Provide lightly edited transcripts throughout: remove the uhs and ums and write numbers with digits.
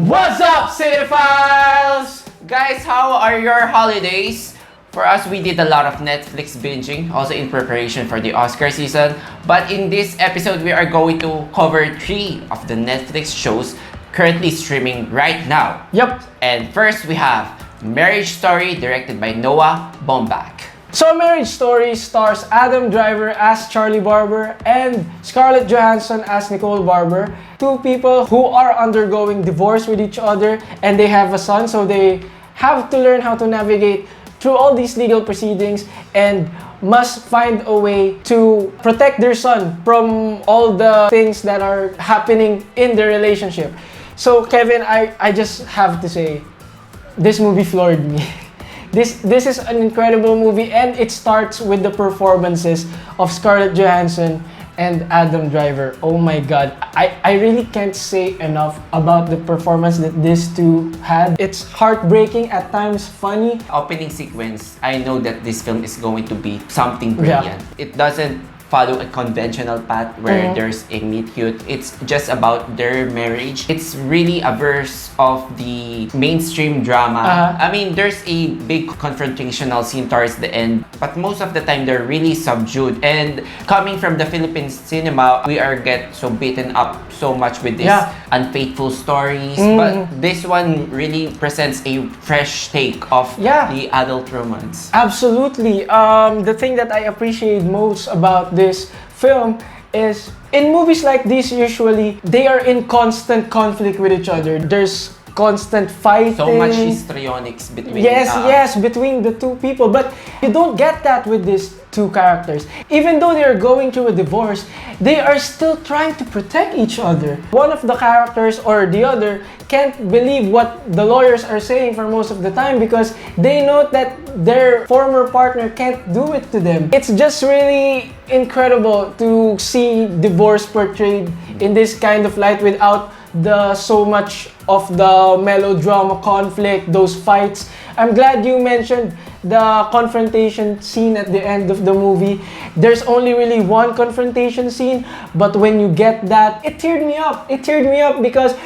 What's up, cinephiles? Guys, how are your holidays? For us, we did a lot of Netflix binging, also in preparation for the Oscar season. But in this episode, we are going to cover 3 of the Netflix shows currently streaming right now. Yep. And first, we have Marriage Story, directed by Noah Baumbach. So Marriage Story stars Adam Driver as Charlie Barber and Scarlett Johansson as Nicole Barber. 2 people who are undergoing divorce with each other and they have a son, so they have to learn how to navigate through all these legal proceedings and must find a way to protect their son from all the things that are happening in their relationship. So Kevin, I just have to say, this movie floored me. This is an incredible movie, and it starts with the performances of Scarlett Johansson and Adam Driver. Oh my god, I really can't say enough about the performance that these two had. It's heartbreaking, at times funny. Opening sequence, I know that this film is going to be something brilliant. It doesn't follow a conventional path where there's a meet cute. It's just about their marriage. It's really a verse of the mainstream drama. I mean, there's a big confrontational scene towards the end, but most of the time they're really subdued. And coming from the Philippine cinema, we are get so beaten up so much with these unfaithful stories. But this one really presents a fresh take of the adult romance. Absolutely. The thing that I appreciate most about this film is, in movies like this, usually they are in constant conflict with each other. There's constant fighting. So much histrionics between between the 2 people. But you don't get that with these 2 characters. Even though they're going through a divorce, they are still trying to protect each other. One of the characters or the other can't believe what the lawyers are saying for most of the time because they know that their former partner can't do it to them. It's just really incredible to see divorce portrayed in this kind of light without the so much of the melodrama conflict, those fights. I'm glad you mentioned the confrontation scene at the end of the movie. There's only really one confrontation scene, but when you get that, it teared me up. It teared me up because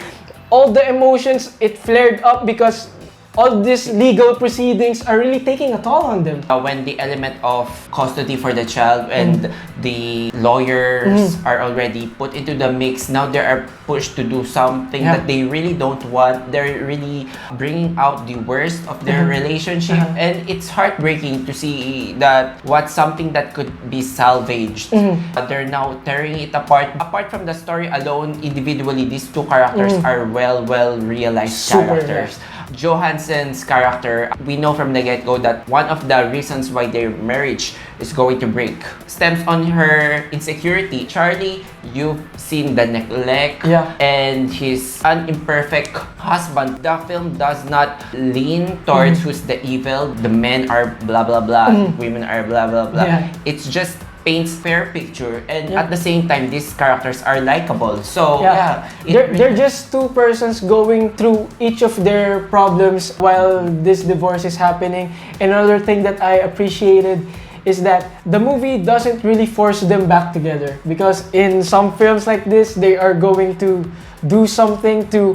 all the emotions, it flared up because all these legal proceedings are really taking a toll on them. When the element of custody for the child and the lawyers are already put into the mix, now they are pushed to do something that they really don't want. They're really bringing out the worst of their relationship, and it's heartbreaking to see that what's something that could be salvaged. They're now tearing it apart. Apart from the story alone, individually, these 2 characters are well realized characters. Johansson's character, we know from the get-go that one of the reasons why their marriage is going to break stems on her insecurity. Charlie, you've seen the neglect and his imperfect husband. The film does not lean towards who's the evil. The men are blah blah blah, women are blah blah blah. It's just paints fair picture, and at the same time these characters are likable. So they're just 2 persons going through each of their problems while this divorce is happening. Another thing that I appreciated is that the movie doesn't really force them back together, because in some films like this, they are going to do something to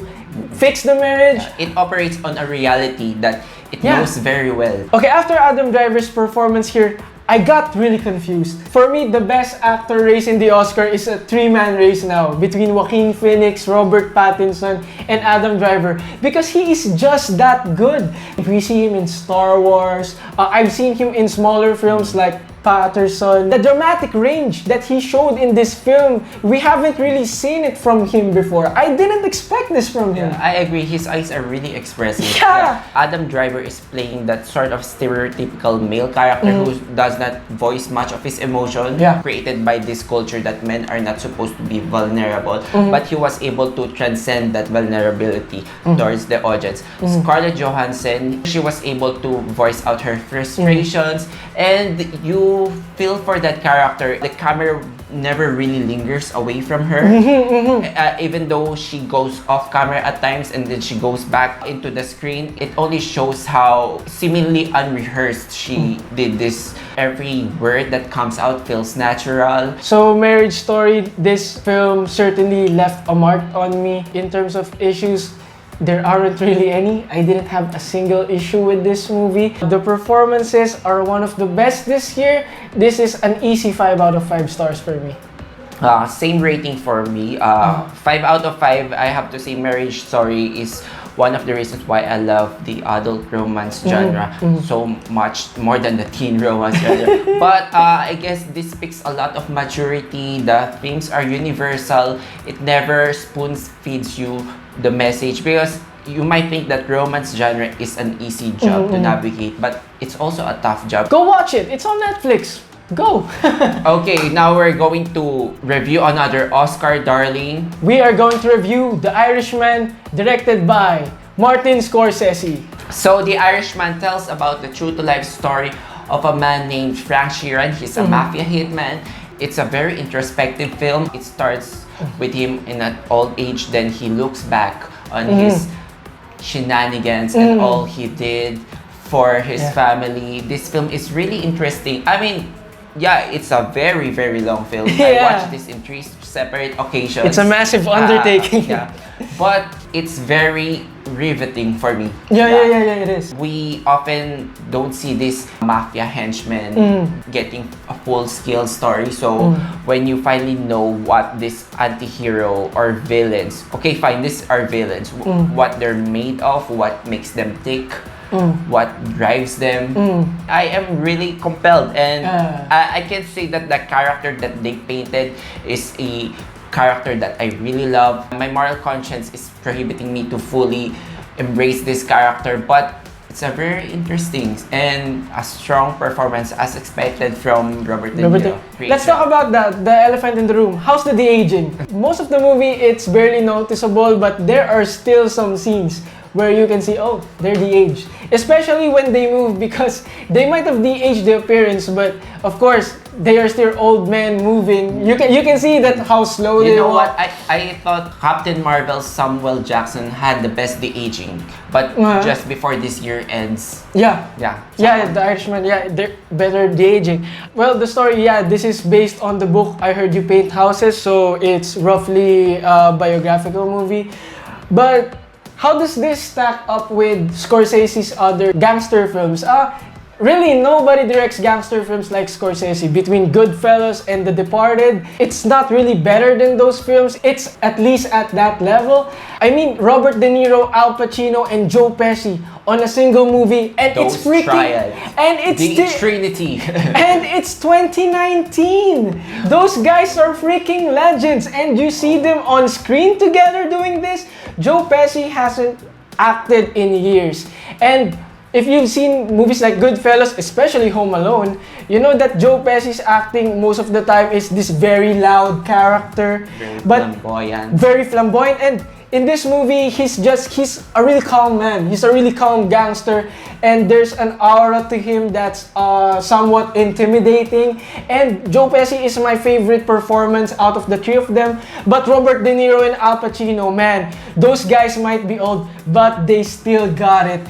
fix the marriage. It operates on a reality that it knows very well. Okay, after Adam Driver's performance here, I got really confused. For me, the best actor race in the Oscar is a 3-man race now between Joaquin Phoenix, Robert Pattinson, and Adam Driver, because he is just that good. We see him in Star Wars. I've seen him in smaller films like Paterson. The dramatic range that he showed in this film, we haven't really seen it from him before. I didn't expect this from him. I agree. His eyes are really expressive. Adam Driver is playing that sort of stereotypical male character who does not voice much of his emotion, created by this culture that men are not supposed to be vulnerable. But he was able to transcend that vulnerability towards the audience. Scarlett Johansson, she was able to voice out her frustrations, and you feel for that character. The camera never really lingers away from her, even though she goes off camera at times and then she goes back into the screen. It only shows how seemingly unrehearsed she did this. Every word that comes out feels natural. So Marriage Story, this film certainly left a mark on me in terms of issues. there aren't really any. I didn't have a single issue with this movie. The performances are one of the best this year. This is an easy 5 out of 5 stars for me. Same rating for me. 5 out of 5. I have to say Marriage Story is one of the reasons why I love the adult romance genre so much more than the teen romance genre. But I guess this speaks a lot of maturity. The themes are universal. It never spoon feeds you the message, because you might think that romance genre is an easy job to navigate, but it's also a tough job. Go watch it. It's on Netflix. Go! Okay, now we're going to review another Oscar darling. We are going to review The Irishman, directed by Martin Scorsese. So, The Irishman tells about the true-to-life story of a man named Frank Sheeran. He's a mafia hitman. It's a very introspective film. It starts with him in an old age, then he looks back on his shenanigans and all he did for his family. This film is really interesting. I mean, yeah, it's a very, very long film. I watched this in 3 separate occasions. It's a massive undertaking. But it's very riveting for me. Yeah, it is. We often don't see this mafia henchman getting a full-scale story. So when you finally know what this anti-hero or villains, okay, fine, these are villains, what they're made of, what makes them tick, what drives them. I am really compelled, and I can say that the character that they painted is a character that I really love. My moral conscience is prohibiting me to fully embrace this character, but it's a very interesting and a strong performance as expected from Robert De Niro. Let's talk about that, the elephant in the room. How's the de-aging? Most of the movie, it's barely noticeable, but there are still some scenes where you can see, oh, they're de-aged. Especially when they move, because they might have de-aged the appearance, but of course, they are still old men moving. You can see that how slow they You know walk. what? I thought Captain Marvel's Samuel Jackson had the best de-aging, but just before this year ends. Yeah, the Irishman, they're better de-aging. Well, the story, this is based on the book I Heard You Paint Houses, so it's roughly a biographical movie. But how does this stack up with Scorsese's other gangster films? Really, nobody directs gangster films like Scorsese. Between Goodfellas and The Departed, it's not really better than those films. It's at least at that level. I mean, Robert De Niro, Al Pacino, and Joe Pesci on a single movie, and it's freaking... And it's the Trinity. And it's 2019! Those guys are freaking legends, and you see them on screen together doing this. Joe Pesci hasn't acted in years. And if you've seen movies like Goodfellas, especially Home Alone, you know that Joe Pesci's acting most of the time is this very loud character. Very flamboyant. And in this movie, he's a really calm man. He's a really calm gangster. And there's an aura to him that's somewhat intimidating. And Joe Pesci is my favorite performance out of the 3 of them. But Robert De Niro and Al Pacino, man, those guys might be old, but they still got it.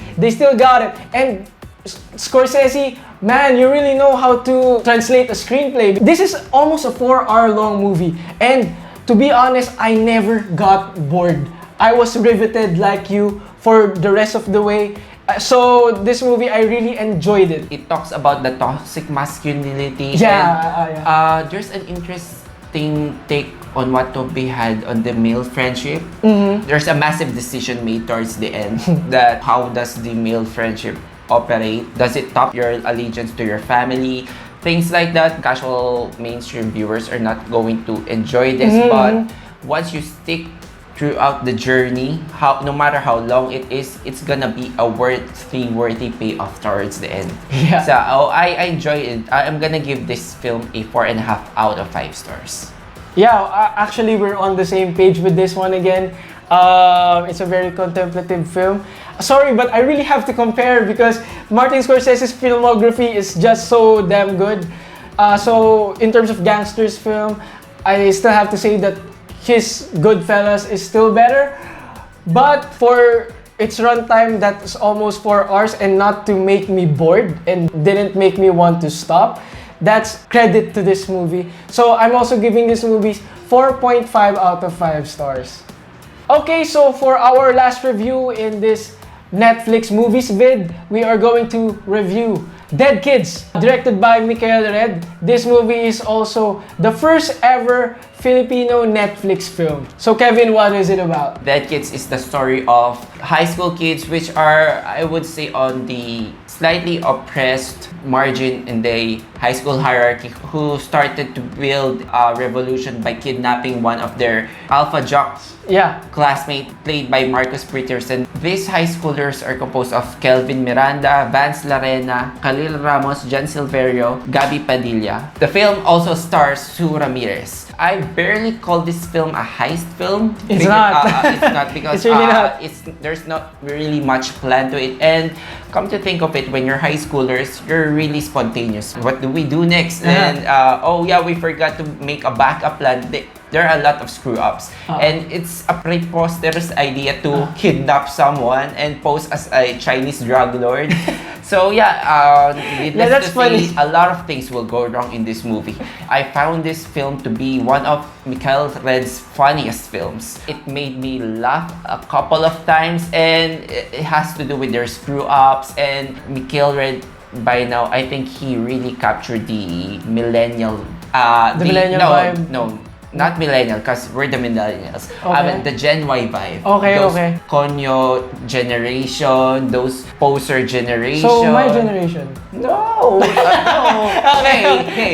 And Scorsese, man, you really know how to translate a screenplay. This is almost a 4-hour-long movie. And to be honest, I never got bored. I was riveted like you for the rest of the way. So this movie, I really enjoyed it. It talks about the toxic masculinity. There's an interesting take on what to be had on the male friendship. There's a massive decision made towards the end that how does the male friendship operate? Does it top your allegiance to your family? Things like that. Casual mainstream viewers are not going to enjoy this, but once you stick throughout the journey, no matter how long it is, it's gonna be a worthy payoff towards the end. So I enjoy it. I'm gonna give this film a 4.5 out of 5 stars. Actually, we're on the same page with this one again. It's a very contemplative film. Sorry, but I really have to compare because Martin Scorsese's filmography is just so damn good. So in terms of gangsters film, I still have to say that his Goodfellas is still better. But for its runtime, that's almost 4 hours, and not to make me bored and didn't make me want to stop, that's credit to this movie. So I'm also giving this movie 4.5 out of 5 stars. Okay, so for our last review in this Netflix movies vid, we are going to review Dead Kids, directed by Mikhail. This movie is also the first ever Filipino Netflix film. So Kevin, what is it about? Dead Kids is the story of high school kids which are, I would say, on the slightly oppressed margin in the high school hierarchy, who started to build a revolution by kidnapping one of their alpha jocks classmate, played by Markus Paterson. These high schoolers are composed of Kelvin, Miranda, Vance, Larena, Khalil, Ramos, Silverio, Gabby, Padilla. The film also stars Sue Ramirez. I barely call this film a heist film. It's not. It's not because it's really not. There's not really much plan to it. And come to think of it, when you're high schoolers, you're really spontaneous. What do we do next? And we forgot to make a backup plan. There are a lot of screw-ups. And it's a preposterous idea to kidnap someone and pose as a Chinese drug lord. So needless to say, a lot of things will go wrong in this movie. I found this film to be one of Mikhail's funniest films. It made me laugh a couple of times, and it has to do with their screw-ups. And Mikhail, by now, I think he really captured the millennial... millennial vibe? No. Not millennial, because we're the millennials. Okay. The Gen Y vibe. Those Konyo generation, those poser generation. So, my generation? No! No! Hey.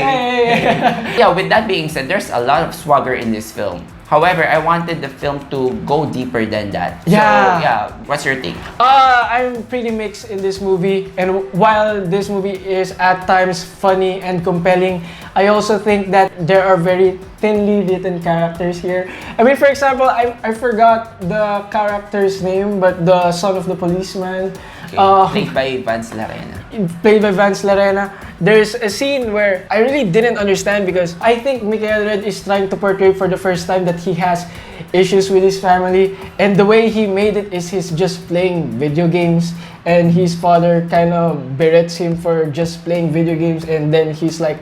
Yeah, with that being said, there's a lot of swagger in this film. However, I wanted the film to go deeper than that. Yeah. So, what's your take? I'm pretty mixed in this movie, and while this movie is at times funny and compelling, I also think that there are very thinly written characters here. I mean, for example, I forgot the character's name, but the son of the policeman. Played by Vance Larena. Played by Vance Larena. There's a scene where I really didn't understand, because I think Mikhail is trying to portray for the first time that he has issues with his family, and the way he made it is he's just playing video games, and his father kind of berates him for just playing video games, and then he's like,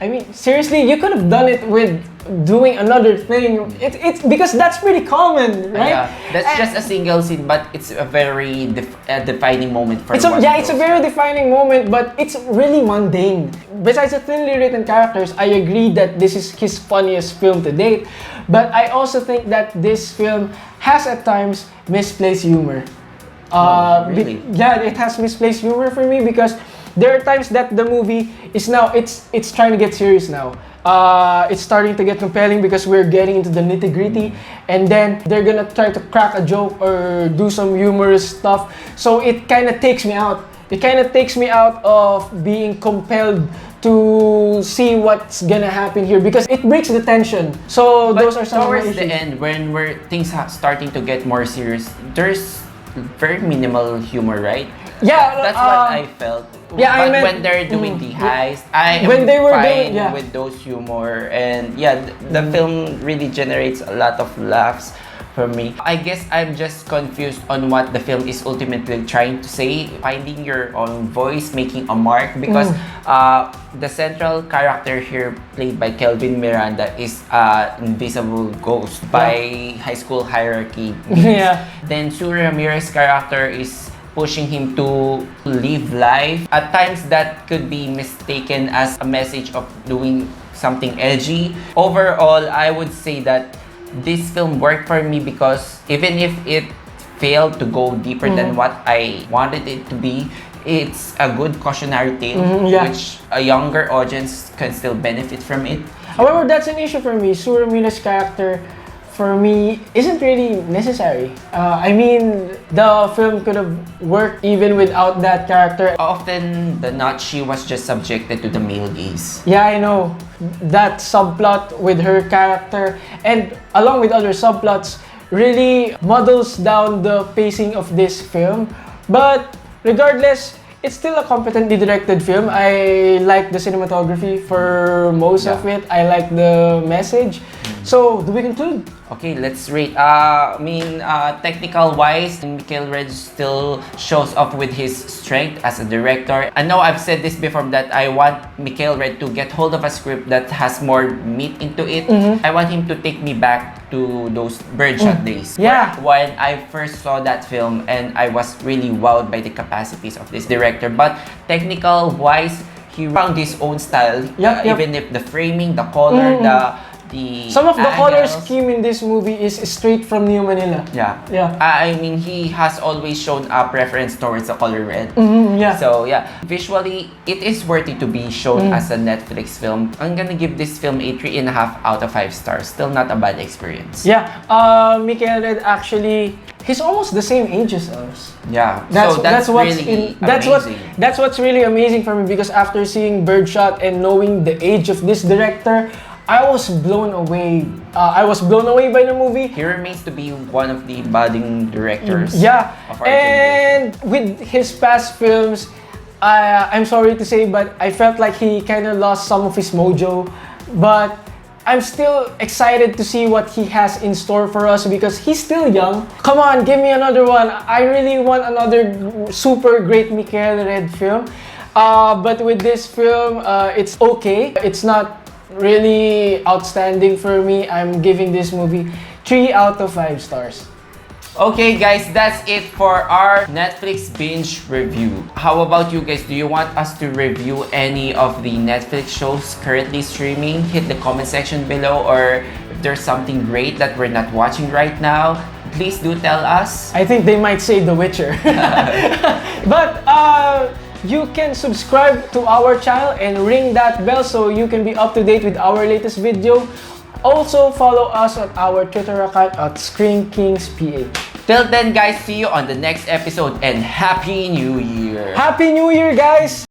I mean, seriously, you could have done it with doing another thing. It's because that's pretty common, right? Yeah, that's just a single scene, but it's a very defining moment for it's a very defining moment, but it's really mundane. Besides the thinly written characters, I agree that this is his funniest film to date, but I also think that this film has at times misplaced humor. Really? It has misplaced humor for me, because there are times that the movie is now it's trying to get serious now. It's starting to get compelling because we're getting into the nitty-gritty, and then they're gonna try to crack a joke or do some humorous stuff. So it kind of takes me out. It kind of takes me out of being compelled to see what's gonna happen here, because it breaks the tension. So but those are some towards of my the issues. end, when things starting to get more serious, there's very minimal humor, right? Yeah, that's what I felt. Yeah, but I meant, when they're doing the heist, I am when they were fine doing, with those humor, and the film really generates a lot of laughs for me. I guess I'm just confused on what the film is ultimately trying to say. Finding your own voice, making a mark, because the central character here, played by Kelvin Miranda, is invisible ghost by high school hierarchy. Then Sue Ramirez character is pushing him to live life. At times that could be mistaken as a message of doing something edgy. Overall, I would say that this film worked for me, because even if it failed to go deeper than what I wanted it to be, it's a good cautionary tale, which a younger audience can still benefit from it. However, that's an issue for me. Sue Ramirez's character, for me, isn't really necessary. I mean, the film could have worked even without that character. Often not, she was just subjected to the male gaze. Yeah, I know. That subplot with her character, and along with other subplots, really muddles down the pacing of this film. But regardless, it's still a competently directed film. I like the cinematography for most of it. I like the message. So, do we conclude? Okay, let's rate. Technical-wise, Mikhail still shows off with his strength as a director. I know I've said this before, that I want Mikhail to get hold of a script that has more meat into it. I want him to take me back to those birdshot days. Yeah. When I first saw that film, and I was really wowed by the capacities of this director. But technical wise, he found his own style. Even if the framing, the color, the some of the color angles. scheme in this movie is straight from New Manila. Yeah. I mean, he has always shown a preference towards the color red. Yeah. So yeah, visually, it is worthy to be shown as a Netflix film. I'm gonna give this film a 3.5 out of 5 stars. Still not a bad experience. Yeah. Mikhail actually, he's almost the same age as us. Yeah. That's what's really amazing. That's what's really amazing for me, because after seeing Birdshot and knowing the age of this director, I was blown away. I was blown away by the movie. He remains to be one of the budding directors. Yeah, of our and with his past films, I'm sorry to say, but I felt like he kind of lost some of his mojo. But I'm still excited to see what he has in store for us, because he's still young. Come on, give me another one. I really want another super great Mikhail Red film. But with this film, it's okay. It's not really outstanding for me. I'm giving this movie 3 out of 5 stars. Okay guys, that's it for our Netflix binge review. How about you guys? Do you want us to review any of the Netflix shows currently streaming? Hit the comment section below, or if there's something great that we're not watching right now, please do tell us. I think they might say The Witcher. But you can subscribe to our channel and ring that bell so you can be up to date with our latest video. Also, follow us on our Twitter account at ScreenKingsPH. Till then guys, see you on the next episode, and Happy New Year! Happy New Year, guys!